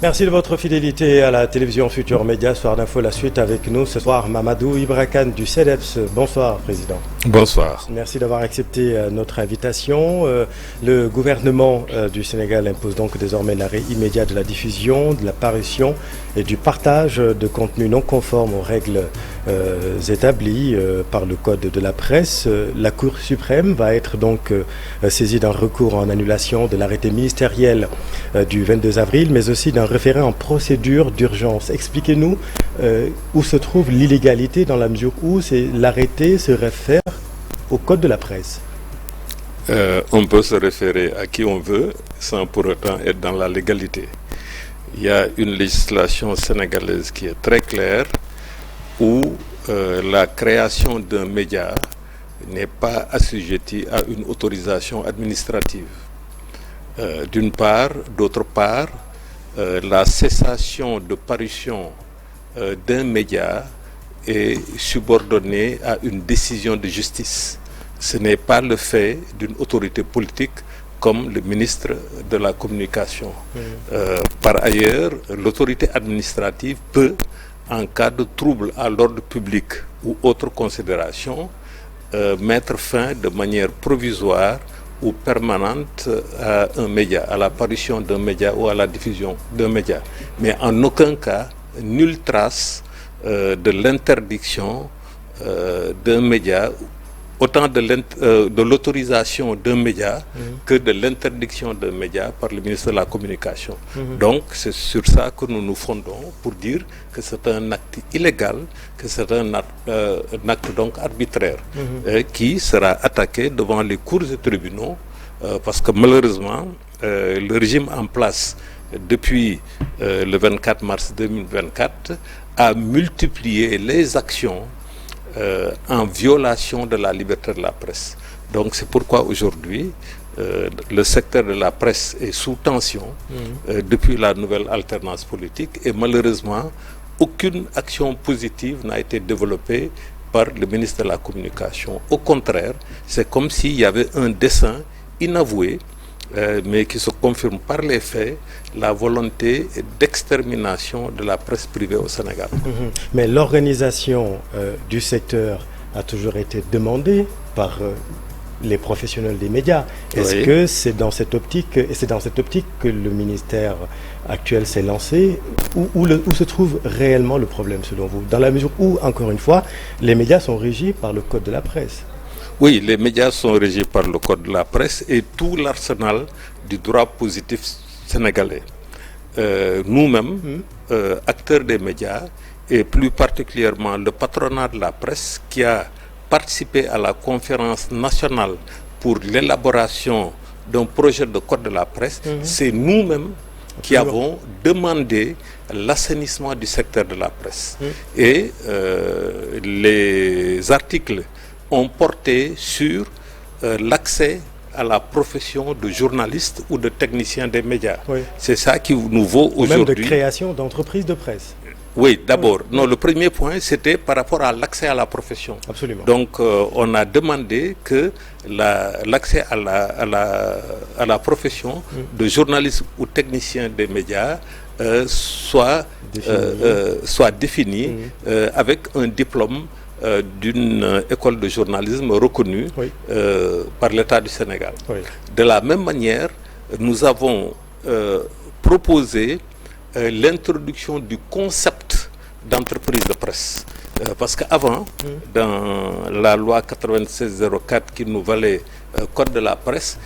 Merci de votre fidélité à la télévision Futur Média. Soir d'info, la suite avec nous ce soir, Mamadou Ibra Kane du CEDEPS. Bonsoir, Président. Bonsoir. Merci d'avoir accepté notre invitation. Le gouvernement du Sénégal impose donc désormais l'arrêt immédiat de la diffusion, de la parution et du partage de contenus non conformes aux règles établies par le Code de la presse. La Cour suprême va être donc saisie d'un recours en annulation de l'arrêté ministériel du 22 avril, mais aussi d'un référé en procédure d'urgence. Expliquez-nous où se trouve l'illégalité dans la mesure où l'arrêté se réfère au Code de la presse. On peut se référer à qui on veut sans pour autant être dans la légalité. Il y a une législation sénégalaise qui est très claire où la création d'un média n'est pas assujettie à une autorisation administrative. D'une part, d'autre part, la cessation de parution d'un média est subordonnée à une décision de justice. Ce n'est pas le fait d'une autorité politique comme le ministre de la Communication. Par ailleurs, l'autorité administrative peut, en cas de trouble à l'ordre public ou autre considération, mettre fin de manière provisoire ou permanente à un média, à la parution d'un média ou à la diffusion d'un média. Mais en aucun cas, nulle trace de l'interdiction d'un média, autant de l'autorisation d'un média que de l'interdiction d'un média par le ministre de la Communication. Donc c'est sur ça que nous nous fondons pour dire que c'est un acte illégal, que c'est un acte donc arbitraire qui sera attaqué devant les cours et tribunaux parce que malheureusement le régime en place depuis le 24 mars 2024 a multiplié les actions en violation de la liberté de la presse. Donc c'est pourquoi aujourd'hui le secteur de la presse est sous tension depuis la nouvelle alternance politique et malheureusement aucune action positive n'a été développée par le ministre de la Communication. Au contraire, c'est comme s'il y avait un dessein inavoué mais qui se confirme par les faits, la volonté d'extermination de la presse privée au Sénégal. Mais l'organisation du secteur a toujours été demandée par les professionnels des médias. Est-ce que c'est dans cette optique, et c'est dans cette optique que le ministère actuel s'est lancé, où se trouve réellement le problème selon vous? Dans la mesure où, encore une fois, les médias sont régis par le Code de la presse. Oui, les médias sont régis par le Code de la presse et tout l'arsenal du droit positif sénégalais. Nous-mêmes, acteurs des médias, et plus particulièrement le patronat de la presse qui a participé à la conférence nationale pour l'élaboration d'un projet de Code de la presse, c'est nous-mêmes qui avons demandé l'assainissement du secteur de la presse. Et les articles ont porté sur l'accès à la profession de journaliste ou de technicien des médias. C'est ça qui nous vaut aujourd'hui. Même de création d'entreprises de presse. Oui, d'abord. Non, le premier point, c'était par rapport à l'accès à la profession. Absolument. Donc, on a demandé que l'accès à la profession de journaliste ou technicien des médias soit défini avec un diplôme d'une école de journalisme reconnue par l'État du Sénégal. De la même manière, nous avons proposé l'introduction du concept d'entreprise de presse. Parce qu'avant, dans la loi 9604 qui nous valait Code de la presse,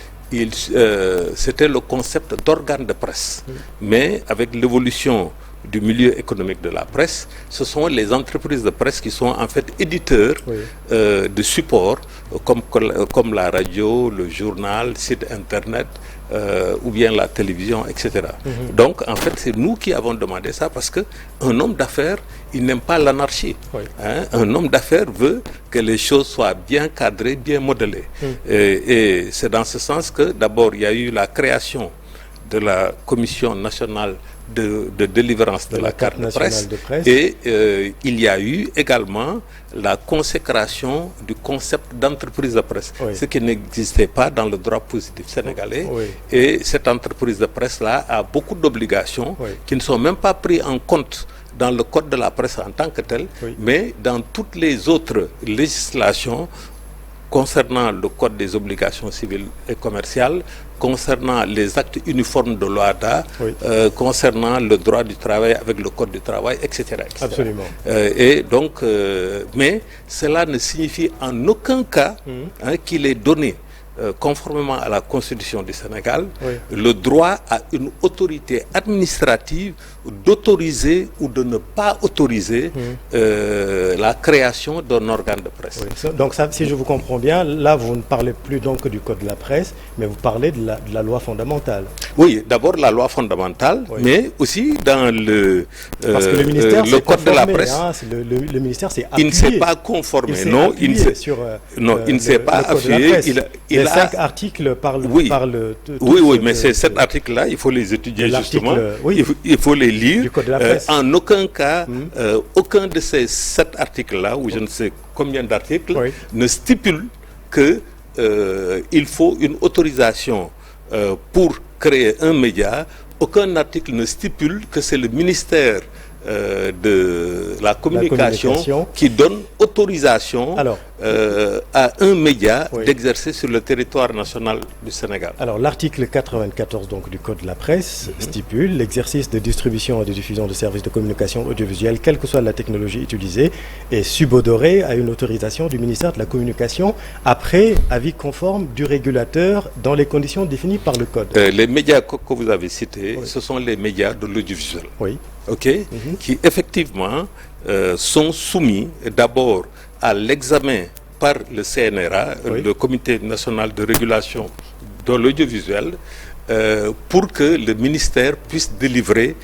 c'était le concept d'organe de presse. Mais avec l'évolution du milieu économique de la presse, ce sont les entreprises de presse qui sont en fait éditeurs de supports comme la radio, le journal, site internet ou bien la télévision, etc. Donc en fait c'est nous qui avons demandé ça parce qu'un homme d'affaires, il n'aime pas l'anarchie. Un homme d'affaires veut que les choses soient bien cadrées, bien modelées. Et c'est dans ce sens que d'abord il y a eu la création de la Commission nationale de délivrance de la carte de presse. Et il y a eu également la consécration du concept d'entreprise de presse, ce qui n'existait pas dans le droit positif sénégalais. Et cette entreprise de presse-là a beaucoup d'obligations qui ne sont même pas prises en compte dans le code de la presse en tant que tel, mais dans toutes les autres législations concernant le code des obligations civiles et commerciales, concernant les actes uniformes de l'OHADA, concernant le droit du travail avec le code du travail, etc. etc. Absolument. Et donc, mais cela ne signifie en aucun cas qu'il est donné, conformément à la Constitution du Sénégal, le droit à une autorité administrative d'autoriser ou de ne pas autoriser la création d'un organe de presse. Donc ça, si je vous comprends bien, là vous ne parlez plus donc du code de la presse, mais vous parlez de la loi fondamentale. Oui, d'abord la loi fondamentale, mais aussi dans le parce que le ministère le code de la presse. Hein, le ministère s'est appuyé. Il ne s'est pas conformé, il ne s'est pas appuyé. Il a 5 articles par le. Oui, mais ces 7 articles-là, il faut les étudier justement. Il faut les lire. En aucun cas, aucun de ces 7 articles-là, ou je ne sais combien d'articles, ne stipule que il faut une autorisation pour créer un média. Aucun article ne stipule que c'est le ministère de la communication qui donne autorisation à un média d'exercer sur le territoire national du Sénégal. Alors l'article 94 donc, du Code de la presse stipule l'exercice de distribution et de diffusion de services de communication audiovisuelle, quelle que soit la technologie utilisée, est subodoré à une autorisation du ministère de la Communication après avis conforme du régulateur dans les conditions définies par le Code. Les médias que vous avez cités, ce sont les médias de l'audiovisuel. Qui effectivement sont soumis d'abord à l'examen par le CNRA, le Comité national de régulation de l'audiovisuel, pour que le ministère puisse délivrer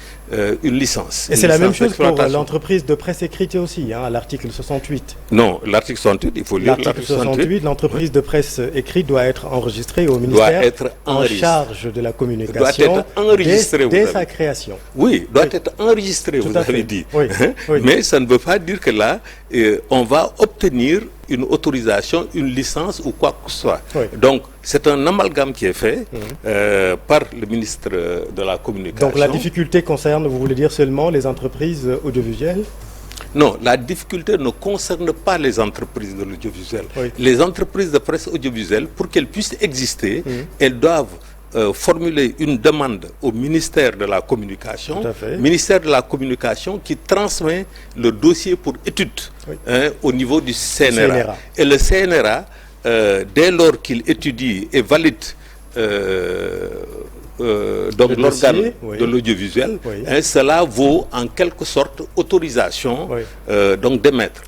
une licence. Et c'est la même chose pour l'entreprise de presse écrite aussi, à l'article 68. Non, l'article 68, il faut lire l'article 68. L'entreprise de presse écrite doit être enregistrée au ministère en charge de la communication doit être enregistrée, dès sa création. Oui, doit être enregistrée, vous avez dit. Mais ça ne veut pas dire que là, on va obtenir une autorisation, une licence ou quoi que ce soit. Donc, c'est un amalgame qui est fait par le ministre de la Communication. Donc, la difficulté concerne, vous voulez dire seulement les entreprises audiovisuelles? Non, la difficulté ne concerne pas les entreprises de l'audiovisuel. Les entreprises de presse audiovisuelle, pour qu'elles puissent exister, elles doivent formuler une demande au ministère de la Communication, ministère de la Communication qui transmet le dossier pour étude au niveau du CNRA. Et le CNRA, dès lors qu'il étudie et valide donc l'organe de l'audiovisuel, cela vaut en quelque sorte autorisation donc d'émettre.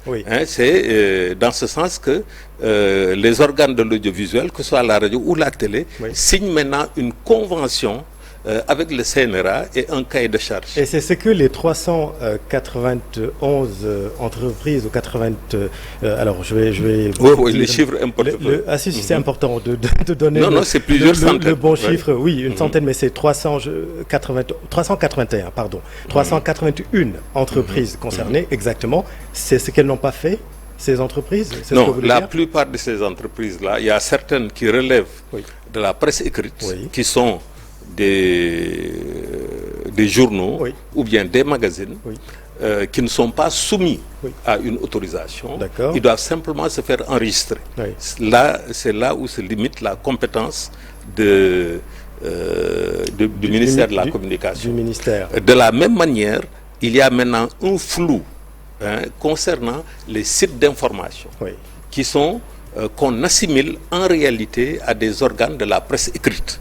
C'est dans ce sens que les organes de l'audiovisuel, que ce soit la radio ou la télé, signent maintenant une convention avec le CNRA et un cahier de charge. Et c'est ce que les 391 entreprises ou 80... alors je vais les chiffres importants. C'est important de donner c'est plusieurs centaines. Le bon chiffre, une centaine, mais c'est 381, pardon. 381 entreprises concernées, exactement. C'est ce qu'elles n'ont pas fait, ces entreprises? Non, la plupart de ces entreprises-là, il y a certaines qui relèvent de la presse écrite, qui sont des journaux ou bien des magazines qui ne sont pas soumis à une autorisation. Ils doivent simplement se faire enregistrer. Là, c'est là où se limite la compétence du ministère de la Communication. De la même manière, il y a maintenant un flou concernant les sites d'information qui sont qu'on assimile en réalité à des organes de la presse écrite.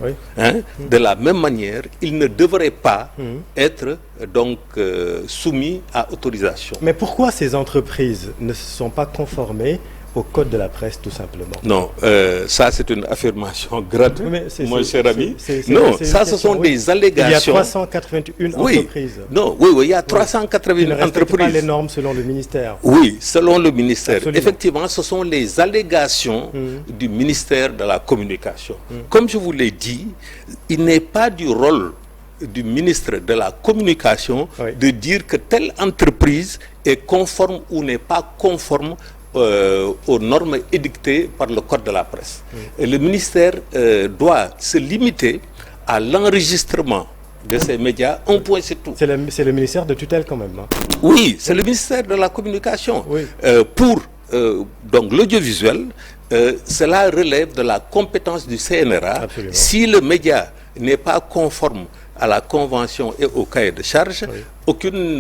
De la même manière, ils ne devraient pas être donc soumis à autorisation. Mais pourquoi ces entreprises ne se sont pas conformées au code de la presse, tout simplement? Non, ça c'est une affirmation gratuite, mon cher ami. Non, ça ce sont des allégations. Il y a 381 entreprises. Non, oui, il y a 381 entreprises. Pas les normes selon le ministère. Oui, selon le ministère. Absolument. Effectivement, ce sont les allégations du ministère de la Communication. Comme je vous l'ai dit, il n'est pas du rôle du ministre de la Communication de dire que telle entreprise est conforme ou n'est pas conforme aux normes édictées par le code de la presse. Et le ministère doit se limiter à l'enregistrement de ces médias, un point c'est tout. C'est le ministère de tutelle quand même. Hein. Oui, c'est le ministère de la Communication. Oui. Pour donc l'audiovisuel, cela relève de la compétence du CNRA. Absolument. Si le média n'est pas conforme à la convention et au cahier de charge, aucune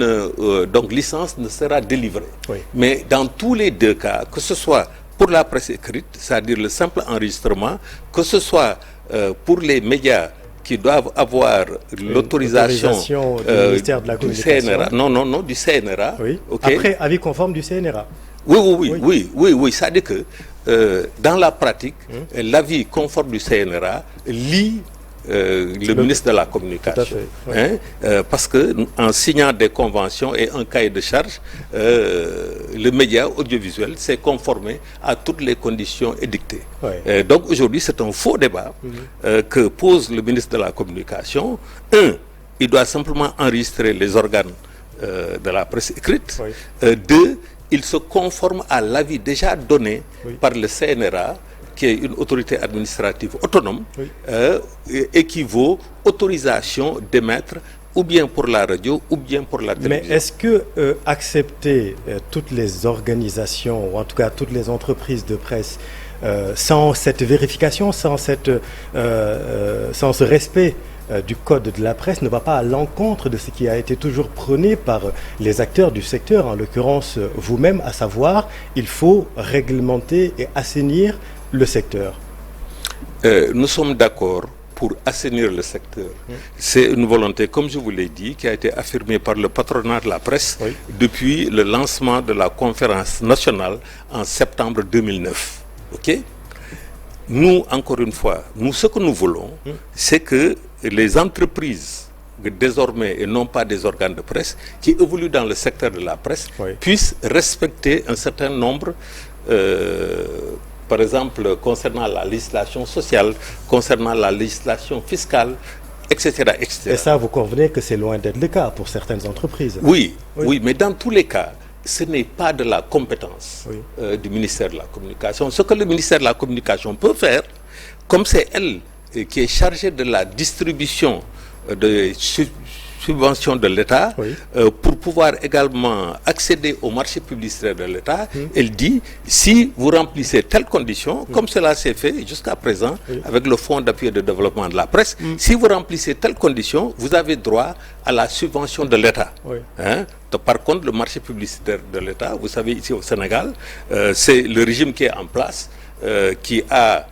donc licence ne sera délivrée. Oui. Mais dans tous les deux cas, que ce soit pour la presse écrite, c'est-à-dire le simple enregistrement, que ce soit pour les médias qui doivent avoir l'autorisation du ministère de la Communication. Du CNRA. Non, du CNRA. Oui. Okay. Après, avis conforme du CNRA. Oui. C'est-à-dire que dans la pratique, l'avis conforme du CNRA lie le ministre de la Communication. Tout à fait, parce que en signant des conventions et un cahier de charge, le média audiovisuel s'est conformé à toutes les conditions édictées. Donc aujourd'hui, c'est un faux débat que pose le ministre de la Communication. Il doit simplement enregistrer les organes de la presse écrite. Deux, il se conforme à l'avis déjà donné par le CNRA, qui est une autorité administrative autonome, équivaut autorisation d'émettre ou bien pour la radio ou bien pour la télévision. Mais est-ce que accepter toutes les organisations, ou en tout cas toutes les entreprises de presse, sans cette vérification, sans ce respect du code de la presse, ne va pas à l'encontre de ce qui a été toujours prôné par les acteurs du secteur, en l'occurrence vous-même, à savoir il faut réglementer et assainir le secteur? Nous sommes d'accord pour assainir le secteur. C'est une volonté, comme je vous l'ai dit, qui a été affirmée par le patronat de la presse depuis le lancement de la conférence nationale en septembre 2009. Ok? Nous, encore une fois, ce que nous voulons, c'est que les entreprises, désormais, et non pas des organes de presse, qui évoluent dans le secteur de la presse, puissent respecter un certain nombre par exemple, concernant la législation sociale, concernant la législation fiscale, etc. Et ça, vous convenez que c'est loin d'être le cas pour certaines entreprises? Oui, mais dans tous les cas, ce n'est pas de la compétence du ministère de la Communication. Ce que le ministère de la Communication peut faire, comme c'est elle qui est chargée de la distribution de subventions de l'État, pour pouvoir également accéder au marché publicitaire de l'État, elle dit, si vous remplissez telles conditions, comme cela s'est fait jusqu'à présent avec le Fonds d'appui et de développement de la presse, si vous remplissez telles conditions, vous avez droit à la subvention de l'État. Par contre, le marché publicitaire de l'État, vous savez, ici au Sénégal, c'est le régime qui est en place, qui a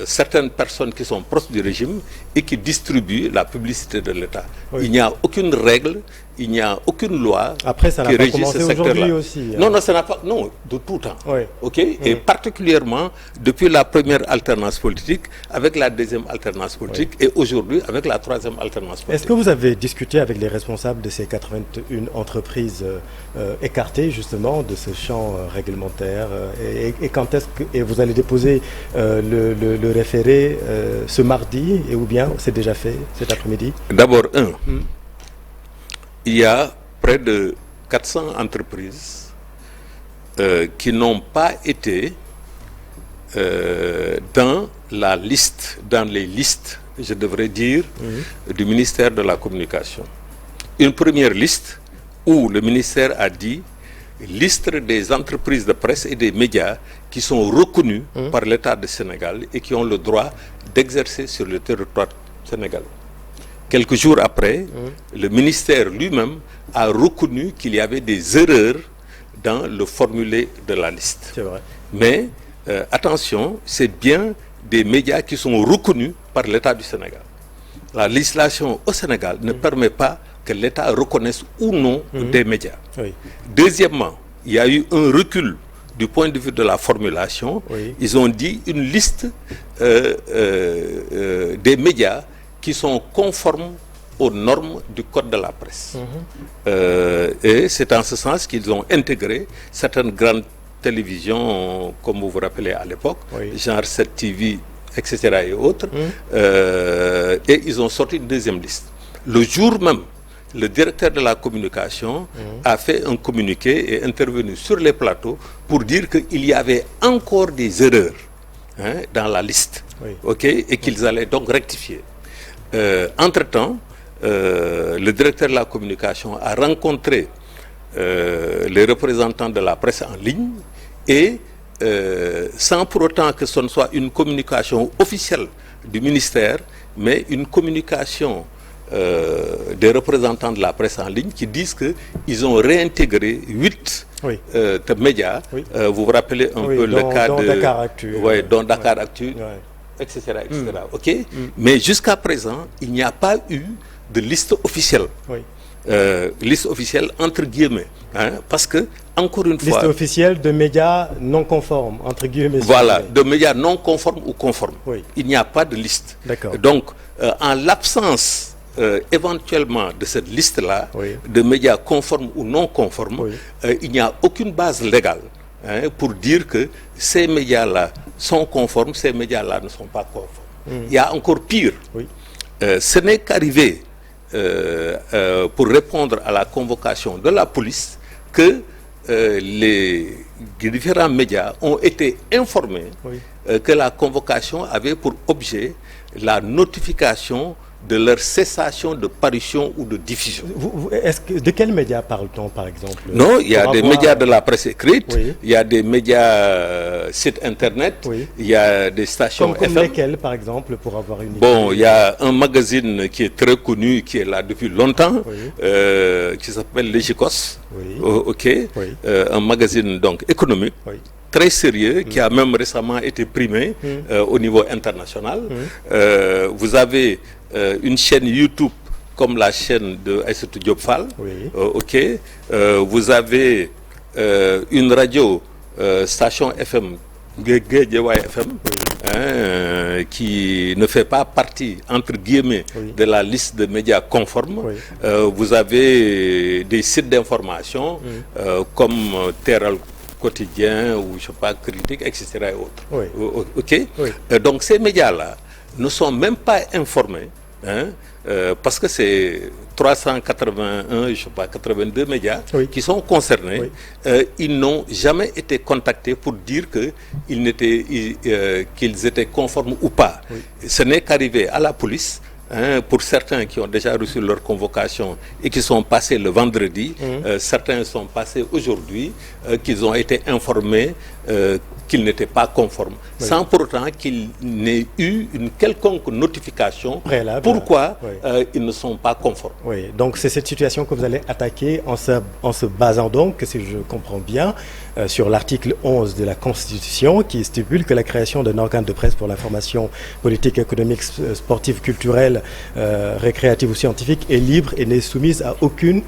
certaines personnes qui sont proches du régime et qui distribuent la publicité de l'État. Il n'y a aucune règle, il n'y a aucune loi qui régit ce secteur-là. Non, ça n'a pas, non, de tout temps. Et particulièrement depuis la première alternance politique, avec la deuxième alternance politique et aujourd'hui avec la troisième alternance politique. Est-ce que vous avez discuté avec les responsables de ces 81 entreprises écartées justement de ce champ réglementaire et quand est-ce que vous allez déposer le référé ce mardi ou bien c'est déjà fait cet après-midi? D'abord, il y a près de 400 entreprises qui n'ont pas été dans les listes, je devrais dire, du ministère de la Communication. Une première liste où le ministère a dit liste des entreprises de presse et des médias qui sont reconnus par l'État du Sénégal et qui ont le droit d'exercer sur le territoire sénégalais. Quelques jours après, le ministère lui-même a reconnu qu'il y avait des erreurs dans le formulé de la liste. C'est vrai. Mais attention, c'est bien des médias qui sont reconnus par l'État du Sénégal. La législation au Sénégal ne permet pas que l'État reconnaisse ou non des médias. Deuxièmement, il y a eu un recul du point de vue de la formulation, Oui. ils ont dit une liste des médias qui sont conformes aux normes du code de la presse. Et c'est en ce sens qu'ils ont intégré certaines grandes télévisions, comme vous vous rappelez à l'époque, Oui. genre 7TV, etc. et autres, et ils ont sorti une deuxième liste. Le jour même, le directeur de la communication a fait un communiqué et intervenu sur les plateaux pour dire qu'il y avait encore des erreurs dans la liste, Oui. okay, et qu'ils allaient donc rectifier. Entre-temps, le directeur de la communication a rencontré les représentants de la presse en ligne et sans pour autant que ce ne soit une communication officielle du ministère, mais une communication des représentants de la presse en ligne qui disent qu'ils ont réintégré 8 Oui. médias. Oui. Vous vous rappelez un peu le cas de Dakar Actu. Ouais, dont Dakar Actu, Ouais. etc. etc. Ok. Mais jusqu'à présent, il n'y a pas eu de liste officielle. Oui. Liste officielle entre guillemets, parce que encore une Liste fois, officielle de médias non conformes, entre guillemets. voilà, de médias non conformes ou conformes. Oui. Il n'y a pas de liste. D'accord. Donc, en l'absence éventuellement de cette liste-là, Oui. de médias conformes ou non conformes, Oui. il n'y a aucune base légale pour dire que ces médias-là sont conformes, ces médias-là ne sont pas conformes. Il y a encore pire. Oui. Ce n'est qu'arrivé pour répondre à la convocation de la police que les différents médias ont été informés Oui. que la convocation avait pour objet la notification de leur cessation de parution ou de diffusion. De quels médias parle-t-on, par exemple? Non, il y a Pour des avoir- médias de la presse écrite, Oui. il y a des médias sites internet, Oui. il y a des stations Comme FM. lesquels, par exemple, pour avoir une idée? Bon, il y a un magazine qui est très connu, qui est là depuis longtemps, Oui. qui s'appelle Légicos. Oui. Ok. Oui. Un magazine donc économique. Oui. Très sérieux, qui a même récemment été primé au niveau international. Vous avez une chaîne YouTube comme la chaîne de Aïssatou Diop Fall. Oui. Ok. Vous avez une radio, station FM, Guédiawaye FM, qui ne fait pas partie, entre guillemets, Oui. de la liste de médias conformes. Oui. Vous avez des sites d'information comme Terral Quotidien ou je sais pas, Critique, etc. et autres. Oui. Ok. Oui. Donc ces médias-là ne sont même pas informés, parce que c'est 381, je sais pas, 82 médias Oui. qui sont concernés. Oui. Ils n'ont jamais été contactés pour dire qu'ils étaient conformes ou pas. Oui. Ce n'est qu'arrivé à la police. Pour certains qui ont déjà reçu leur convocation et qui sont passés le vendredi, certains sont passés aujourd'hui, qu'ils ont été informés qu'ils n'étaient pas conformes, sans pour autant qu'il n'ait eu une quelconque notification Préalable. pourquoi Oui. ils ne sont pas conformes. Oui, donc c'est cette situation que vous allez attaquer en se basant donc, si je comprends bien, sur l'article 11 de la Constitution qui stipule que la création d'un organe de presse pour l'information politique, économique, sportive, culturelle, récréative ou scientifique est libre et n'est soumise à aucune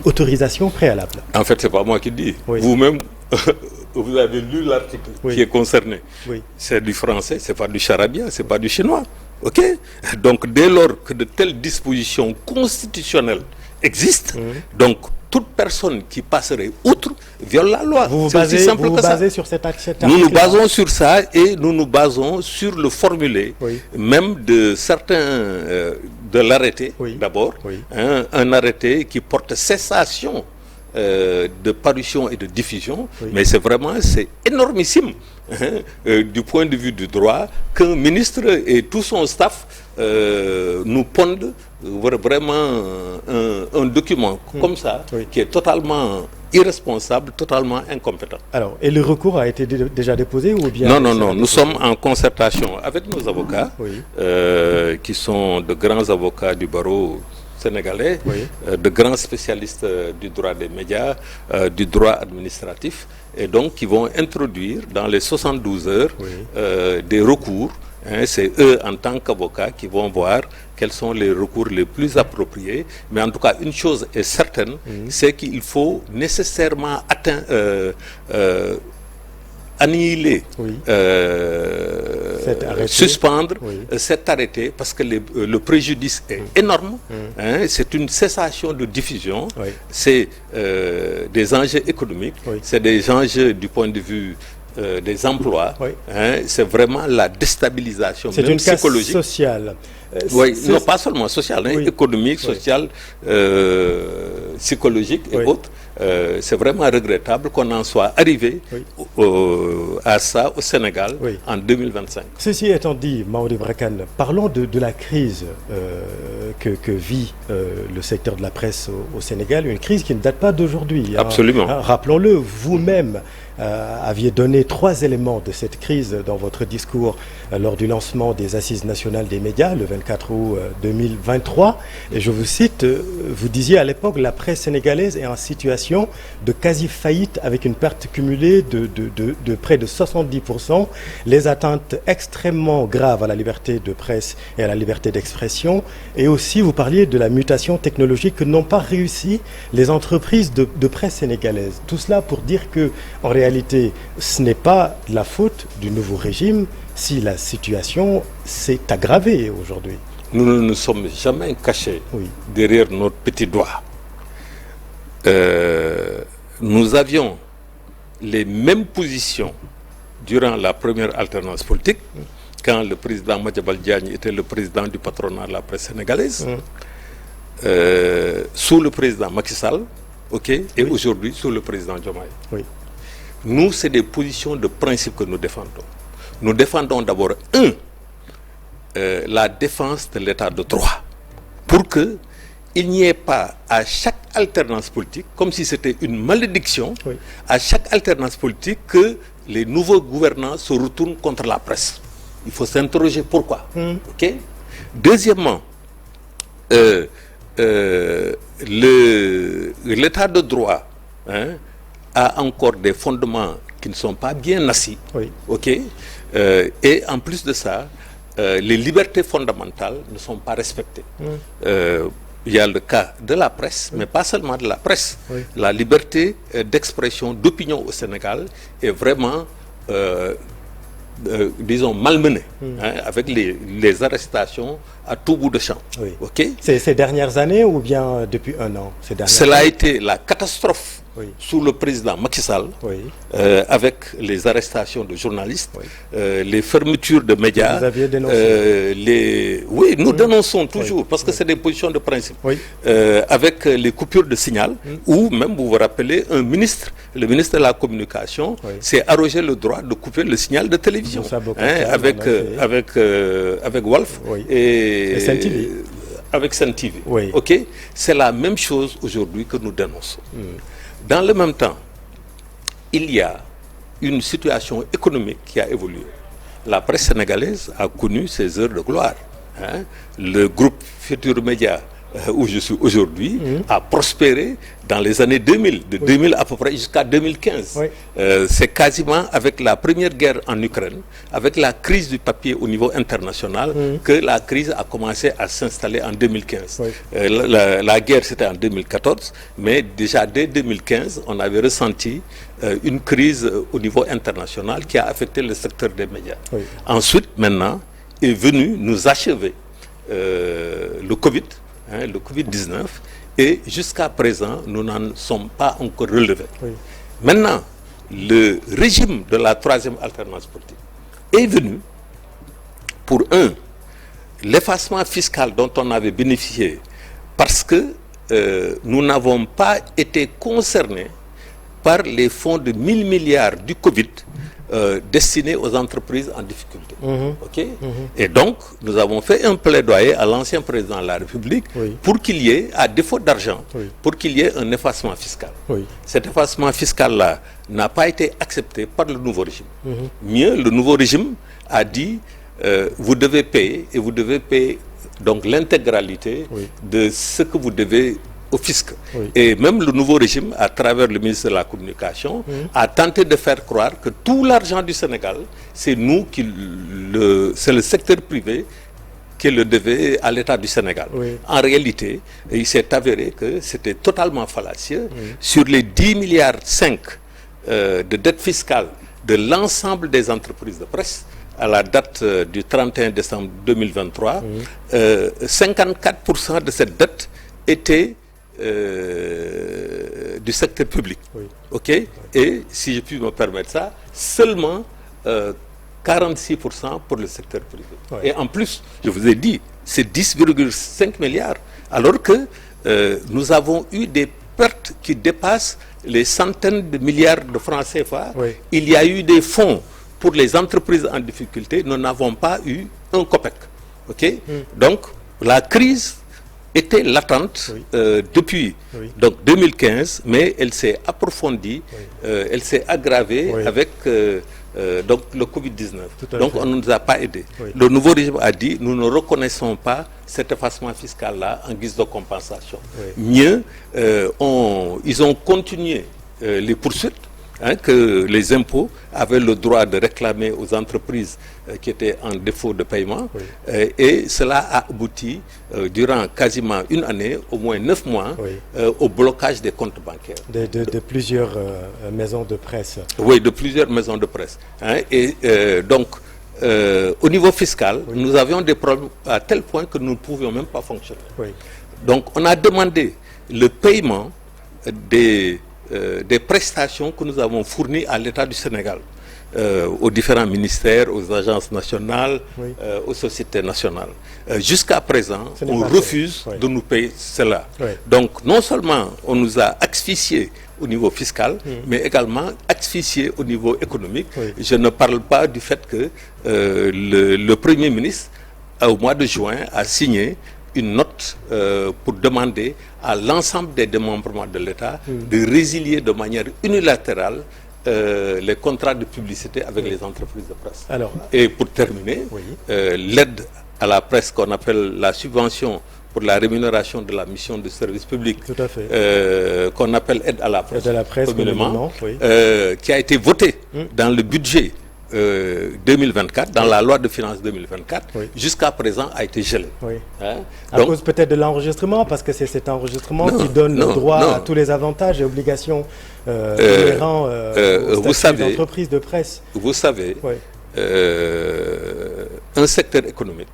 autorisation préalable. En fait, c'est pas moi qui le dis. Oui. Vous-même, vous avez lu l'article Oui. qui est concerné. Oui. C'est du français, c'est pas du charabia, c'est pas du chinois. Ok. Donc dès lors que de telles dispositions constitutionnelles existent, donc toute personne qui passerait outre viole la loi. Vous vous C'est aussi simple que ça. basez sur cet article. Nous nous basons sur ça et nous nous basons sur le formulé Oui. même de certains de l'arrêté Oui. d'abord, Oui. un arrêté qui porte cessation de parution et de diffusion, Oui. mais c'est énormissime du point de vue du droit qu'un ministre et tout son staff nous pondent vraiment un document comme ça, Oui. qui est totalement irresponsable, totalement incompétent. Alors, et le recours a été déjà déposé ou bien? Non, nous sommes en concertation avec nos avocats, Oui. qui sont de grands avocats du barreau sénégalais, oui. De grands spécialistes du droit des médias, du droit administratif, et donc qui vont introduire dans les 72 heures Oui. Des recours. C'est eux, en tant qu'avocats, qui vont voir quels sont les recours les plus appropriés. Mais en tout cas, une chose est certaine, c'est qu'il faut nécessairement annihiler, Oui. suspendre Oui. cet arrêté, parce que le préjudice est énorme. C'est une cessation de diffusion. Oui. C'est des enjeux économiques. Oui. C'est des enjeux du point de vue des emplois. Oui. C'est vraiment la déstabilisation, C'est même une casse psychologique. sociale. Oui, non, pas seulement sociale, Oui. économique, Oui. sociale, psychologique et Oui. autres. C'est vraiment regrettable qu'on en soit arrivé à ça au Sénégal Oui. en 2025. Ceci étant dit, Maodo Brakane, parlons de la crise que vit le secteur de la presse au Sénégal, une crise qui ne date pas d'aujourd'hui. Absolument. Rappelons-le, vous-même aviez donné 3 éléments de cette crise dans votre discours lors du lancement des Assises nationales des médias le 24 août 2023. Et je vous cite, vous disiez à l'époque, la presse sénégalaise est en situation de quasi-faillite avec une perte cumulée de près de 70%, les atteintes extrêmement graves à la liberté de presse et à la liberté d'expression. Et aussi, vous parliez de la mutation technologique que n'ont pas réussi les entreprises de presse sénégalaises. Tout cela pour dire que, en réalité, ce n'est pas la faute du nouveau régime si la situation s'est aggravée aujourd'hui. Nous ne nous sommes jamais cachés derrière notre petit doigt. Nous avions les mêmes positions durant la première alternance politique, quand le président Madiambal Diagne était le président du patronat de la presse sénégalaise, sous le président Macky Sall, et aujourd'hui sous le président Diomaye. Oui. Nous, c'est des positions de principe que nous défendons. Nous défendons d'abord, la défense de l'état de droit, pour que il n'y ait pas à chaque alternance politique, comme si c'était une malédiction, à chaque alternance politique que les nouveaux gouvernants se retournent contre la presse. Il faut s'interroger pourquoi. Deuxièmement, l'état de droit a encore des fondements qui ne sont pas bien assis. Et en plus de ça, les libertés fondamentales ne sont pas respectées. Il y a le cas de la presse, mais pas seulement de la presse. La liberté d'expression, d'opinion au Sénégal est vraiment, disons, malmenée, avec les arrestations à tout bout de champ. Ces dernières années ou bien depuis un an? Cela a été la catastrophe sous le président Macky Sall, avec les arrestations de journalistes, les fermetures de médias. Vous aviez dénoncé. Oui, nous dénonçons toujours, parce que c'est des positions de principe. Avec les coupures de signal, ou même, vous vous rappelez, le ministre de la Communication s'est arrogé le droit de couper le signal de télévision, avec Wolf et Sen-TV. avec Sen-TV. C'est la même chose aujourd'hui que nous dénonçons. Dans le même temps, il y a une situation économique qui a évolué. La presse sénégalaise a connu ses heures de gloire. Le groupe Futurs Médias, où je suis aujourd'hui, a prospéré dans les années 2000, de 2000 à peu près jusqu'à 2015. C'est quasiment avec la première guerre en Ukraine, avec la crise du papier au niveau international, que la crise a commencé à s'installer en 2015. La guerre, c'était en 2014, mais déjà dès 2015, on avait ressenti une crise au niveau international qui a affecté le secteur des médias. Ensuite, maintenant, est venu nous achever le Covid, le Covid-19, et jusqu'à présent, nous n'en sommes pas encore relevés. Maintenant, le régime de la troisième alternance politique est venu pour l'effacement fiscal dont on avait bénéficié, parce que nous n'avons pas été concernés par les fonds de 1000 milliards du Covid destinés aux entreprises en difficulté. Et donc, nous avons fait un plaidoyer à l'ancien président de la République pour qu'il y ait, à défaut d'argent, pour qu'il y ait un effacement fiscal. Cet effacement fiscal-là n'a pas été accepté par le nouveau régime. Mieux, le nouveau régime a dit vous devez payer, et vous devez payer donc l'intégralité de ce que vous devez au fisc. Et même le nouveau régime, à travers le ministre de la Communication, a tenté de faire croire que tout l'argent du Sénégal, c'est nous c'est le secteur privé qui le devait à l'État du Sénégal. En réalité, il s'est avéré que c'était totalement fallacieux. Sur les 10,5 milliards de dette fiscale de l'ensemble des entreprises de presse, à la date du 31 décembre 2023, 54% de cette dette était du secteur public. OK? Et si je puis me permettre ça, seulement 46% pour le secteur privé. Et en plus, je vous ai dit, c'est 10,5 milliards. Alors que nous avons eu des pertes qui dépassent les centaines de milliards de francs CFA. Il y a eu des fonds pour les entreprises en difficulté. Nous n'avons pas eu un copec. OK? Donc, la crise était latente depuis donc 2015, mais elle s'est approfondie, elle s'est aggravée avec donc le Covid-19. Donc on ne nous a pas aidés. Le nouveau régime a dit, nous ne reconnaissons pas cet effacement fiscal-là en guise de compensation. Mieux, ils ont continué les poursuites, que les impôts avaient le droit de réclamer aux entreprises qui étaient en défaut de paiement. Et cela a abouti, durant quasiment une année, au moins 9 mois, au blocage des comptes bancaires. De plusieurs maisons de presse. Oui, de plusieurs maisons de presse. Donc, au niveau fiscal, nous avions des problèmes à tel point que nous ne pouvions même pas fonctionner. Donc, on a demandé le paiement des prestations que nous avons fournies à l'État du Sénégal, aux différents ministères, aux agences nationales, aux sociétés nationales. Jusqu'à présent, on refuse de nous payer cela. Donc, non seulement on nous a asphyxiés au niveau fiscal, mais également asphyxiés au niveau économique. Je ne parle pas du fait que le Premier ministre, au mois de juin, a signé une note pour demander à l'ensemble des démembrements de l'État de résilier de manière unilatérale les contrats de publicité avec les entreprises de presse. Et pour terminer, l'aide à la presse qu'on appelle la subvention pour la rémunération de la mission de service public, qu'on appelle aide à la presse, communément, qui a été votée dans le budget 2024, dans la loi de finances 2024, jusqu'à présent a été gelé. À cause peut-être de l'enregistrement, parce que c'est cet enregistrement qui donne le droit à tous les avantages et obligations inhérents au statut d'entreprise de presse. Vous savez, un secteur économique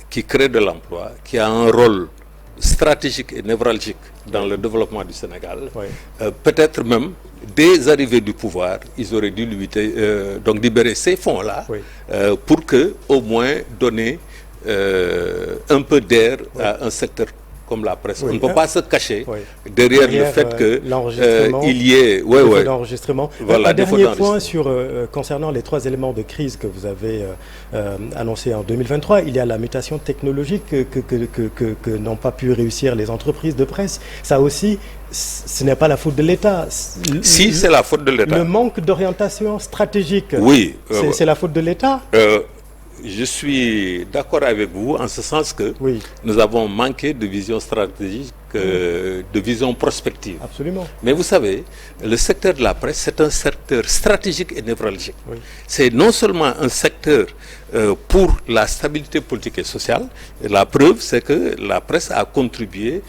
qui crée de l'emploi, qui a un rôle stratégique et névralgique dans le développement du Sénégal, peut-être même dès arrivée du pouvoir, ils auraient dû donc libérer ces fonds-là pour que, au moins, donner un peu d'air à un secteur comme la presse. On ne peut pas se cacher derrière le fait qu'il y ait l'enregistrement. Voilà, un dernier point concernant les 3 éléments de crise que vous avez annoncés en 2023. Il y a la mutation technologique que n'ont pas pu réussir les entreprises de presse. Ça aussi, ce n'est pas la faute de l'État. Si, c'est la faute de l'État. Le manque d'orientation stratégique, c'est la faute de l'État. Je suis d'accord avec vous en ce sens que nous avons manqué de vision stratégique, de vision prospective. Absolument. Mais vous savez, le secteur de la presse, c'est un secteur stratégique et névralgique. C'est non seulement un secteur pour la stabilité politique et sociale, et la preuve, c'est que la presse a contribué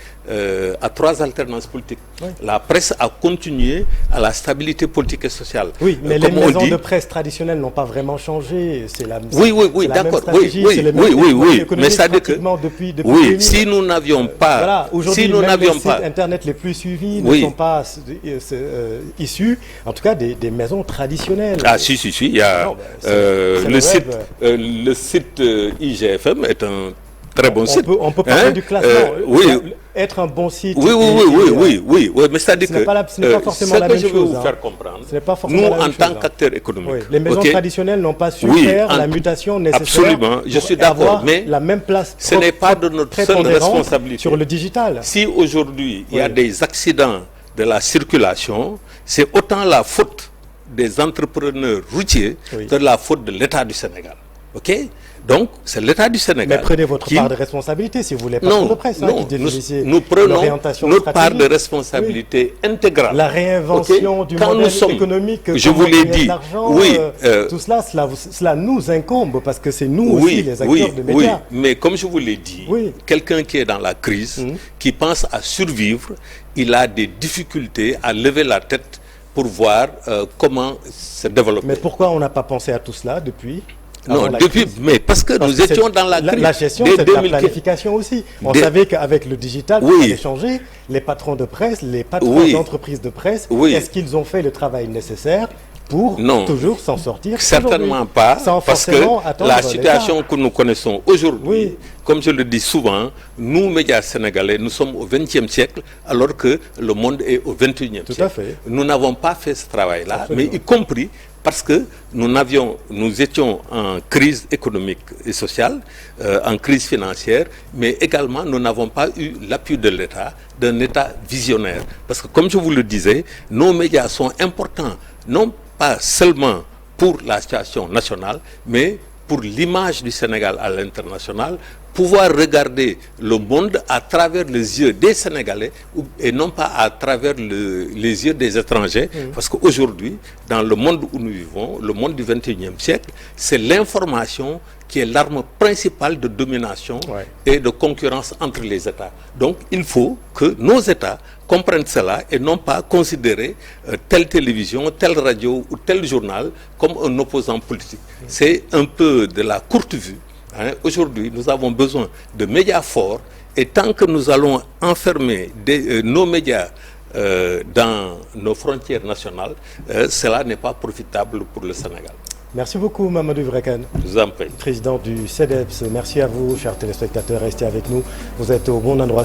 à 3 alternances politiques. La presse a continué à la stabilité politique et sociale. Oui, mais les maisons de presse traditionnelles n'ont pas vraiment changé. C'est la d'accord. Mais ça dit que depuis si nous n'avions pas, aujourd'hui, les sites internet les plus suivis ne sont pas issus, en tout cas, des maisons traditionnelles. Ah si, il y a le site IGFM est un très bon site. On peut parler du classement. Être un bon site. Oui, mais c'est-à-dire que ce n'est pas forcément la même chose. Ce que je veux vous faire comprendre, nous, en tant qu'acteurs économiques, les maisons traditionnelles n'ont pas su faire la mutation nécessaire. Absolument, je suis d'accord, mais la même place. Ce n'est pas de notre seule responsabilité. Sur le digital. Si aujourd'hui il y a des accidents de la circulation, c'est autant la faute des entrepreneurs routiers que la faute de l'État du Sénégal. Donc, c'est l'État du Sénégal. Mais prenez votre part de responsabilité, si vous voulez, patron de presse, non, qui nous prenons notre part de responsabilité intégrale. La réinvention du modèle économique, je vous l'ai dit, tout cela nous incombe, parce que c'est nous aussi les acteurs de médias. Oui, mais comme je vous l'ai dit, quelqu'un qui est dans la crise, qui pense à survivre, il a des difficultés à lever la tête pour voir comment se développer. Mais pourquoi on n'a pas pensé à tout cela depuis? Non, depuis, mais parce que nous étions dans la crise. La gestion, c'est de la planification aussi. On savait qu'avec le digital, ça allait changer. Les patrons de presse, les patrons d'entreprises de presse, est-ce qu'ils ont fait le travail nécessaire pour toujours s'en sortir? Certainement pas, parce que la situation que nous connaissons aujourd'hui, comme je le dis souvent, nous, médias sénégalais, nous sommes au XXe siècle, alors que le monde est au XXIe siècle. Tout à fait. Nous n'avons pas fait ce travail-là, mais y compris parce que nous étions en crise économique et sociale, en crise financière, mais également nous n'avons pas eu l'appui de l'État, d'un État visionnaire. Parce que comme je vous le disais, nos médias sont importants, non pas seulement pour la situation nationale, mais pour l'image du Sénégal à l'international, pouvoir regarder le monde à travers les yeux des Sénégalais et non pas à travers les yeux des étrangers. Parce qu'aujourd'hui, dans le monde où nous vivons, le monde du XXIe siècle, c'est l'information qui est l'arme principale de domination et de concurrence entre les États. Donc, il faut que nos États comprennent cela et non pas considérer telle télévision, telle radio ou tel journal comme un opposant politique. C'est un peu de la courte vue. Aujourd'hui, nous avons besoin de médias forts et tant que nous allons enfermer nos médias dans nos frontières nationales, cela n'est pas profitable pour le Sénégal. Merci beaucoup, Mamadou Ibra Kane. Je vous en prie. Président du CEDEPS. Merci à vous, chers téléspectateurs. Restez avec nous. Vous êtes au bon endroit.